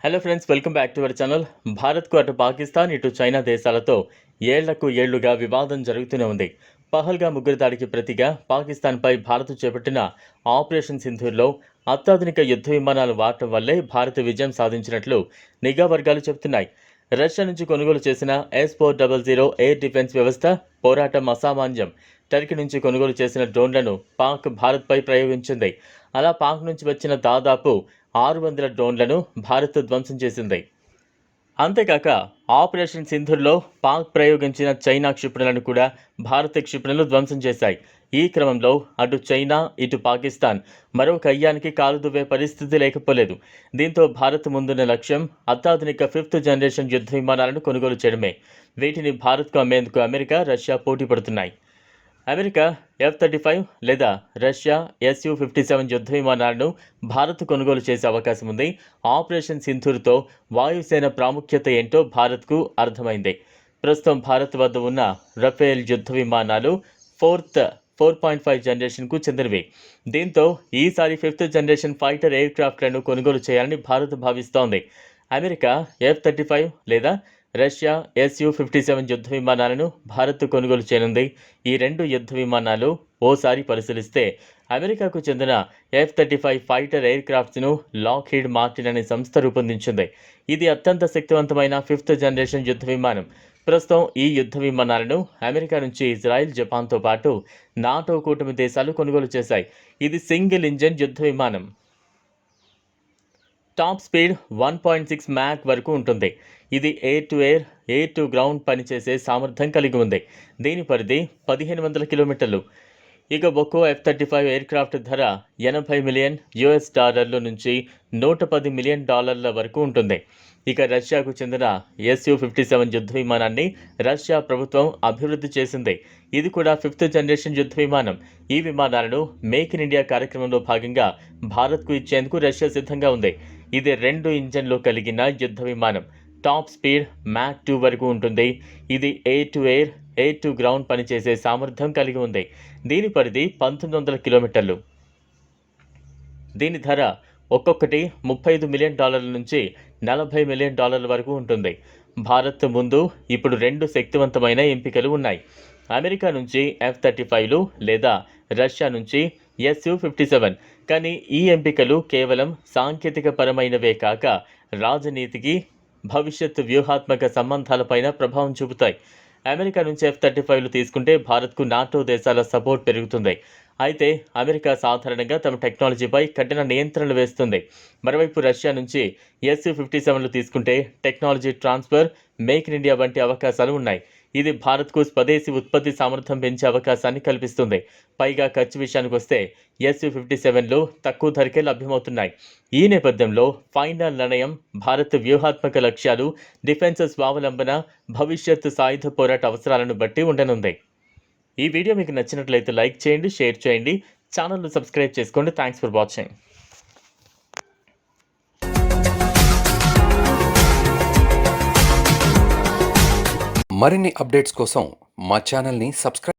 Hello friends, welcome back to our channel. భారత్కు అటు పాకిస్తాన్, ఇటు చైనా దేశాలతో ఏళ్లకు ఏళ్లుగా వివాదం జరుగుతూనే ఉంది. పహల్గామ్ ఉగ్ర దాడికి ప్రతిగా పాకిస్తాన్పై భారత్ చేపట్టిన ఆపరేషన్ సింధూర్లో అత్యాధునిక యుద్ధ విమానాలు వాడటం వల్లే భారత్ విజయం సాధించినట్లు నిఘా వర్గాలు చెబుతున్నాయి. రష్యా నుంచి కొనుగోలు చేసిన S-400 ఎయిర్ డిఫెన్స్ వ్యవస్థ పోరాటం అసామాన్యం. టర్కీ నుంచి కొనుగోలు చేసిన డ్రోన్లను పాక్ భారత్పై ప్రయోగించింది. అలా పాక్ నుంచి వచ్చిన దాదాపు 600 డ్రోన్లను భారత్ ధ్వంసం చేసింది. అంతేకాక ఆపరేషన్ సింధూర్లో పాక్ ప్రయోగించిన చైనా క్షిపణులను కూడా భారత క్షిపణులు ధ్వంసం చేశాయి. ఈ క్రమంలో అటు చైనా, ఇటు పాకిస్తాన్ మరో కయ్యానికి కాలు దువ్వే పరిస్థితి లేకపోలేదు. దీంతో భారత్ ముందున్న లక్ష్యం అత్యాధునిక 5th జనరేషన్ యుద్ధ విమానాలను కొనుగోలు చేయడమే. వీటిని భారత్కు అమ్మేందుకు అమెరికా, రష్యా పోటీ పడుతున్నాయి. అమెరికా F-35 లేదా రష్యా Su-57 యుద్ధ విమానాలను భారత్ కొనుగోలు చేసే అవకాశం ఉంది. ఆపరేషన్ సింధూర్తో వాయుసేన ప్రాముఖ్యత ఏంటో భారత్కు అర్థమైంది. ప్రస్తుతం భారత్ వద్ద ఉన్న రఫేల్ యుద్ధ విమానాలు 4.5 జనరేషన్కు చెందినవి. దీంతో ఈసారి 5th జనరేషన్ ఫైటర్ ఎయిర్ క్రాఫ్ట్లను కొనుగోలు చేయాలని భారత్ భావిస్తోంది. అమెరికా F-35 లేదా రష్యా Su-57 యుద్ధ విమానాలను భారత్ కొనుగోలు చేయనుంది. ఈ రెండు యుద్ధ విమానాలు ఓసారి పరిశీలిస్తే అమెరికాకు చెందిన F-35 ఫైటర్ ఎయిర్ క్రాఫ్ట్స్ను లాక్హీడ్ మార్టిన్ అనే సంస్థ రూపొందించింది. ఇది అత్యంత శక్తివంతమైన 5th జనరేషన్ యుద్ధ విమానం. ప్రస్తుతం ఈ యుద్ధ విమానాలను అమెరికా నుంచి ఇజ్రాయెల్, జపాన్తో పాటు నాటో కూటమి దేశాలు కొనుగోలు చేశాయి. ఇది సింగిల్ ఇంజన్ యుద్ధ విమానం. టాప్ స్పీడ్ 1.6 మ్యాక్ వరకు ఉంటుంది. ఇది air to air, air to ground పనిచేసే సామర్థ్యం కలిగి ఉంది. దీని పరిధి 1500 కిలోమీటర్లు. ఇక ఒక్కో F-35 ఎయిర్ క్రాఫ్ట్ ధర $80 మిలియన్ నుంచి $110 మిలియన్ వరకు ఉంటుంది. ఇక రష్యాకు చెందిన Su-57 యుద్ధ విమానాన్ని రష్యా ప్రభుత్వం అభివృద్ధి చేసింది. ఇది కూడా 5th జనరేషన్ యుద్ధ విమానం. ఈ విమానాలను మేక్ ఇన్ ఇండియా కార్యక్రమంలో భాగంగా భారత్కు ఇచ్చేందుకు రష్యా సిద్ధంగా ఉంది. ఇది 2 ఇంజన్లు కలిగిన యుద్ధ విమానం. టాప్ స్పీడ్ మ్యాక్ 2 వరకు ఉంటుంది. ఇది air to air, air to ground పనిచేసే సామర్థ్యం కలిగి ఉంది. దీని పరిధి 1900 కిలోమీటర్లు. దీని ధర ఒక్కొక్కటి $35 మిలియన్ నుంచి $40 మిలియన్ వరకు ఉంటుంది. భారత్ ముందు ఇప్పుడు 2 శక్తివంతమైన ఎంపికలు ఉన్నాయి. అమెరికా నుంచి F-35లు లేదా రష్యా నుంచి Su-57. కానీ ఈ ఎంపికలు కేవలం సాంకేతిక పరమైనవే కాక రాజనీతికి, భవిష్యత్ వ్యూహాత్మక సంబంధాలపైన ప్రభావం చూపుతాయి. అమెరికా నుంచి F-35లు తీసుకుంటే భారత్కు నాటో దేశాల సపోర్ట్ పెరుగుతుంది. అయితే అమెరికా సాధారణంగా తమ టెక్నాలజీపై కఠిన నియంత్రణలు వేస్తుంది. మరోవైపు రష్యా నుంచి Su-57లు తీసుకుంటే technology transfer, make in India వంటి అవకాశాలు ఉన్నాయి. ఇది భారత్కు స్వదేశీ ఉత్పత్తి సామర్థ్యం పెంచే అవకాశాన్ని కల్పిస్తుంది. పైగా ఖర్చు విషయానికి వస్తే Su-57లు తక్కువ ధరకే లభ్యమవుతున్నాయి. ఈ నేపథ్యంలో ఫైనల్ నిర్ణయం భారత్ వ్యూహాత్మక లక్ష్యాలు, డిఫెన్స్ స్వావలంబన, భవిష్యత్ సాయుధ పోరాట అవసరాలను బట్టి ఉండనుంది. ఈ వీడియో మీకు నచ్చినట్లయితే లైక్ చేయండి, షేర్ చేయండి, ఛానల్ను సబ్స్క్రైబ్ చేసుకోండి. Thanks for watching. మరిన్ని అప్డేట్స్ కోసం మా ఛానల్ని సబ్స్క్రైబ్